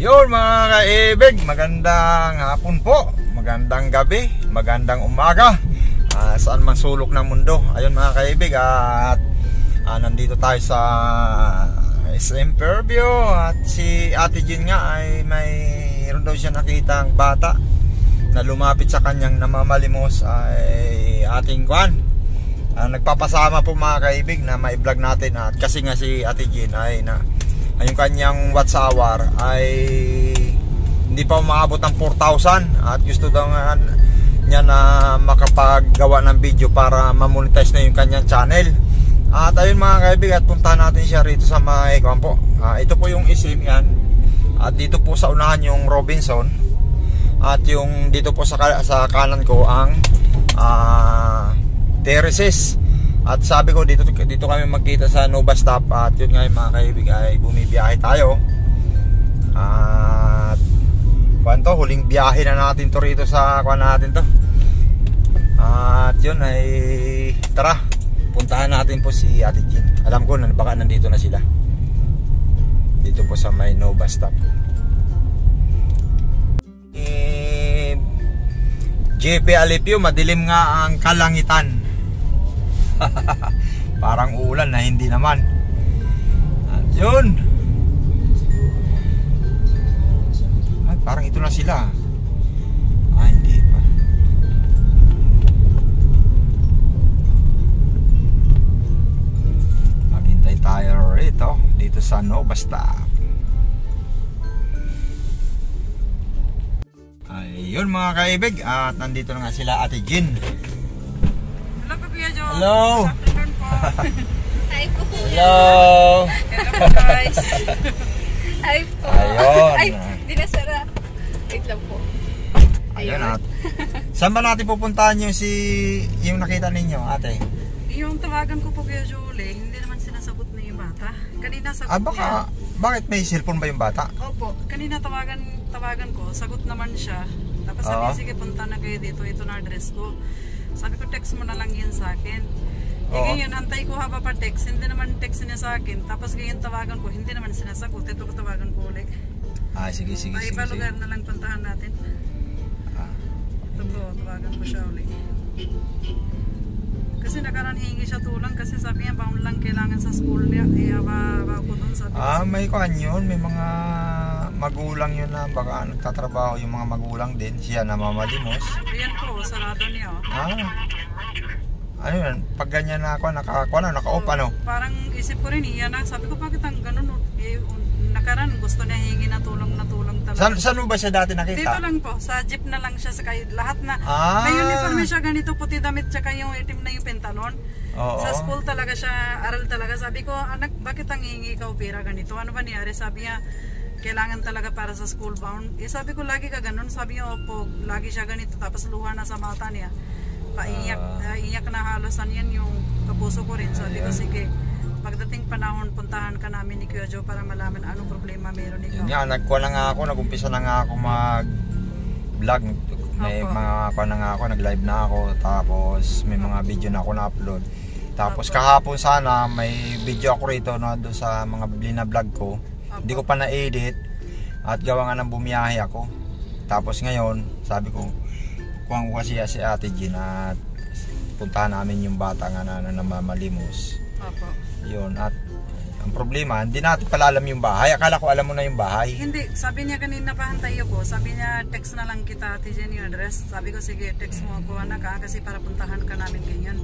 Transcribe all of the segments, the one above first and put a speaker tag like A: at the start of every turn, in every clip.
A: Yun mga kaibig, magandang hapon po, magandang gabi, magandang umaga, saan man sulok ng mundo. Ayun mga kaibig, at nandito tayo sa SM Fairview. At si Ate Jean nga ay mayroon daw siya nakitang bata na lumapit sa kanyang namamalimos ay ating kwan. Nagpapasama po mga kaibig na mai-vlog natin. At kasi nga si Ate Jean ay yung kanyang watch hour ay hindi pa umaabot ng 4,000 at gusto daw niya na makapaggawa ng video para mamonetize na yung kanyang channel. At ayun mga kaibig, at puntahan natin siya rito sa may kampo. Ito po yung SM yan, at dito po sa unahan yung Robinson, at yung dito po sa kanan ko ang Terraces. At sabi ko dito kami magkita sa Nova Stop. At yun nga yung mga kaibig ay bumibiyahe tayo. At kwanto, huling biyahe na natin to rito sa kwan natin to. At yun ay tara, puntahan natin po si Ate Jean. Alam ko baka nandito na sila. Dito po sa may Nova Stop. JP Alipio, madilim nga ang kalangitan. Parang ulan na hindi naman. At yun, ay, parang ito na sila. Hindi pa. Maghintay tayo rito dito sa Nova Stop. Ayun mga kaibig, at nandito na nga sila Ate Jean. Hello.
B: Hi po.
A: Hello.
B: Hello guys. Hi po.
A: Ayun.
B: Ay, di na sara. Wait lang po.
A: Ayun at saan ba natin pupuntahan yung nakita ninyo, ate?
B: Yung tawagan ko po kay Julie, hindi naman sinasagot na yung bata. Kanina sagot niya.
A: Bakit may cellphone ba yung bata?
B: Opo, kanina tawagan ko, sagot naman siya. Tapos sabi, sige punta na kayo dito, ito na address ko. Sabi ko, text mo na lang yan sa akin. Ngayon, antay ko haba pa text, hindi naman text niya sa akin. Tapos ngayon tawagan ko, hindi naman sinasagot. Ito ko tawagan ko ulit.
A: Sige.
B: Iba lugar na lang puntahan natin. Ito po, tawagan ko siya ulit. Kasi nakaraan hingi siya tulang kasi sabi niya, bound lang kailangan sa school niya. Haba ko dun sabi ko.
A: May kwan yun, may mga magulang yun na baka nagtatrabaho yung mga magulang din. Siya namamalimos.
B: Ayan po, sarado niya.
A: Ano yan? Pag ganyan na ako, naka-off ano?
B: Parang isip ko rin, iyan na. Sabi ko, bakit ang ganun? Nakaraan, gusto niya hingi na tulong talaga.
A: Saan mo ba siya dati nakita?
B: Dito lang po, sa jeep na lang siya. Lahat na, may uniform siya ganito, puti damit, tsaka yung itim na yung pentalon. Sa school talaga siya, aral talaga. Sabi ko, anak, bakit ang hingi ka pera ganito? Ano ba niyari? Sabi niya, kailangan talaga para sa school bound. Sabi ko, lagi ka ganun. Sabi niya, opo, lagi siya ganito. Tapos luha na sa mata niya. Iyak na halos yan yung kapuso ko rin. Sabi ko, sige, pagdating panahon, puntahan ka namin ni Kuya Joe para malaman anong problema meron ikaw.
A: Nagkuha na nga ako, nagumpisa na nga ako mag-vlog. May mga kuha na nga ako, nag-live na ako. Tapos may mga video na ako na-upload. Tapos kahapon sana, may video ako rito doon sa mga blina-vlog ko. Hindi ko pa na-edit at gawa nga ng bumiyahe ako. Tapos ngayon, sabi ko, kuha ko kasi si Ate Jean at puntahan namin yung bata nga na namamalimos. Yun, at ang problema, hindi natin pala alam yung bahay. Akala ko alam mo na yung bahay.
B: Hindi, sabi niya kanina pa hantay ako. Sabi niya, text na lang kita Ate Jean yung address. Sabi ko, sige, text mo ako anak kasi para puntahan ka namin ganyan.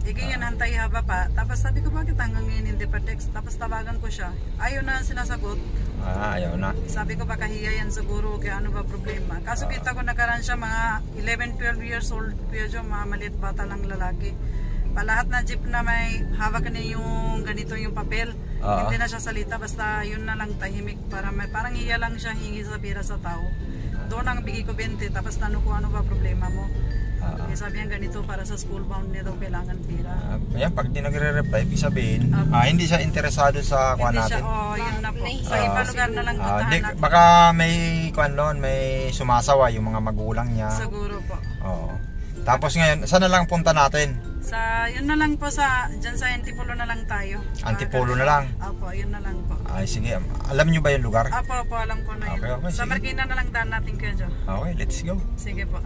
B: Ganyan, hantay haba pa. Tapos sabi ko, bakit hanggang ngayon hindi pa text? Tapos tawagan ko siya. Ayaw na sinasagot.
A: Ayaw na.
B: Sabi ko, baka hiya yan siguro. Kaya ano ba problema? Kaso kita ko nakaraan siya mga 11-12 years old. Kuya Joe, mga maliit bata lang lalaki. Lahat na jeep na may hawak na yung ganito yung papel. Hindi na siya salita. Basta yun na lang tahimik. Parang hiya lang siya hingi sa pera sa tao. Doon ang bigay ko 20. Tapos tanong ko, ano ba problema mo? Sabi niya ganito para sa school bound niya daw kailangan pera.
A: Pag di nagre-reply, ibig sabihin, hindi siya interesado sa kuha natin.
B: Yun na po. Sa iba lugar na lang puntahan natin.
A: Baka may kuha noon, may sumasawa yung mga magulang niya.
B: Siguro po.
A: Tapos ngayon, saan na lang punta natin?
B: Yun na lang po dyan sa Antipolo na lang tayo.
A: Antipolo na lang?
B: Opo, yun na lang po.
A: Ay, sige. Alam nyo ba yung lugar?
B: Opo, alam ko na yun.
A: Okay,
B: Sa
A: sige.
B: Marikina na lang daan natin kayo dyan.
A: Okay, let's go.
B: Sige po.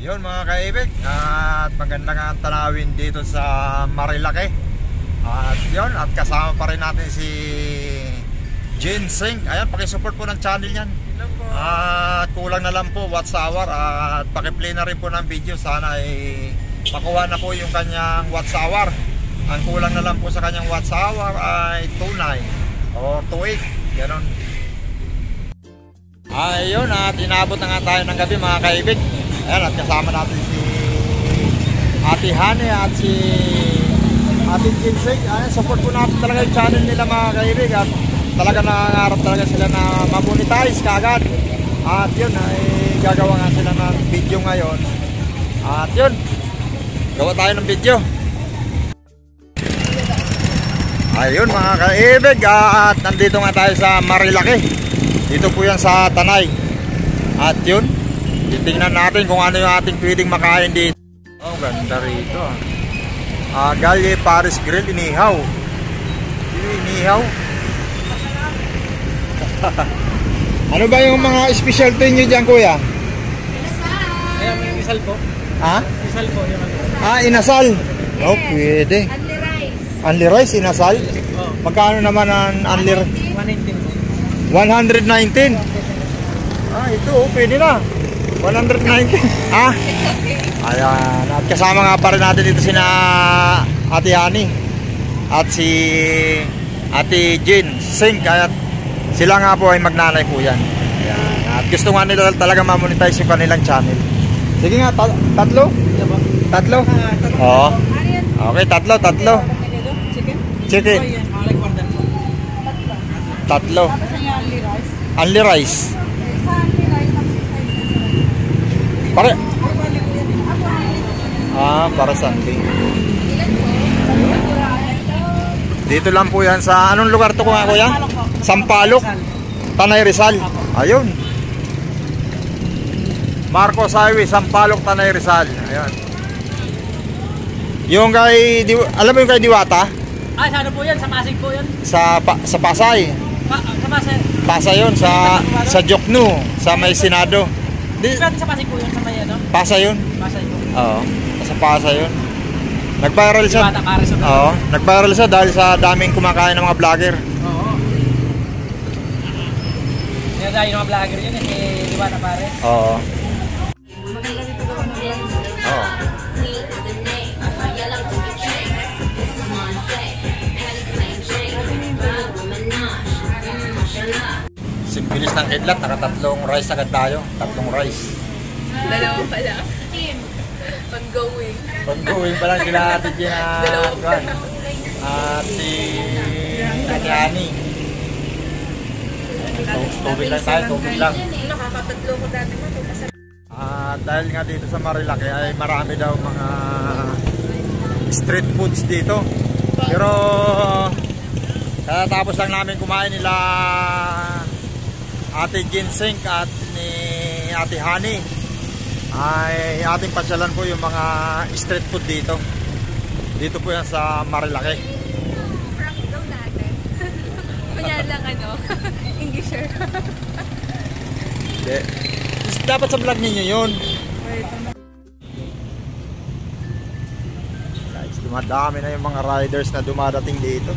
A: Yun mga kaibig, at magandang tanawin dito sa Marilake. At yun, at kasama pa rin natin si Ginseng. Ayan, pakisupport po ng channel yan. At kulang na lang po watch hour, at pakiplay na rin po ng video. Sana ay makuha na po yung kanyang watch hour. Ang kulang na lang po sa kanyang watch hour ay 2.9 or 2.8, ganon. Ayun, at inabot na nga tayo ng gabi mga kaibig. Ayan, at kasama natin si Ate Hane at si Ate Ginseng. Ayan, support po natin talaga yung channel nila mga kaibig. At talaga nangangarap talaga sila na ma-monetize kagad. At yun, ay gagawa nga sila ng video ngayon. At yun, gawa tayo ng video. Ayun mga kaibig, at nandito nga tayo sa Marilake. Dito po yan sa Tanay. At yun, titingnan natin kung ano yung ating pwedeng makain dito. Oh, ganda rito. Galye Paris Grill, inihaw. Inihaw. Ano ba yung mga specialty nyo dyan, kuya?
C: Ayan, may isal po.
A: Ha?
C: Isal po.
A: Inasal. Oh, pwede.
D: Only rice.
A: Only rice, inasal?
C: Oh.
A: Magkano naman ang only rice?
C: 119 po.
A: 119. Ito, pwede na. 190. Ayan. At kasama nga pa rin natin dito sina Ate Hani at si Ate Ginseng. Kaya sila nga po ay magnanay po yan. Ayan. At gusto nga nila talaga ma-monetize yung kanilang channel. Sige nga, tatlo? Tatlo? Oo. Okay, tatlo. Chicken. Tatlo. Only rice. Pare. Para Sunday. Dito lang po yan sa anong lugar to kuya? Sampaloc, Tanay Rizal. Ayun. Marcos Highway, Sampaloc, Tanay Rizal. Ayun. Yung kay alam mo yung kay Diwata?
C: Sa ano po yan? Sa Pasig po yan?
A: Sa Pasay.
C: Sa Pasay.
A: Pasay yun sa Jokno, sa may Senado.
C: Sa Pasig po yun, sa may ano?
A: Pasay yun?
C: Pasay po.
A: Oo, sa Pasay yun. Nag-viral siya.
C: Diwata Pares.
A: Oo, nag-viral siya dahil sa daming kumakain ng mga vlogger.
C: Oo. Kaya dahil yung mga vlogger yun, si Diwata Pares.
A: Oo. Oo. Simbilis ng kidlat, nakatatlong rice agad tayo. Tatlong rice.
D: Dalawa pala. Ongoing.
A: Ongoing pa lang sila Ate Gina at si Ate Ani. Tubig lang tayo, tubig lang.
D: Nakakatatlo ko dati mo.
A: Dahil nga dito sa Marilaki ay marami daw mga street foods dito. Pero kaya tapos lang namin kumain nila Ate Ginseng at ni Ate Honey, ay ating pasyalan po yung mga street food dito. Dito po yan sa Marilaki.
D: Prank daw natin. Kunya lang Englisher.
A: Hindi. Dapat sa vlog ninyo yun. Guys, dumadami na yung mga riders na dumadating dito.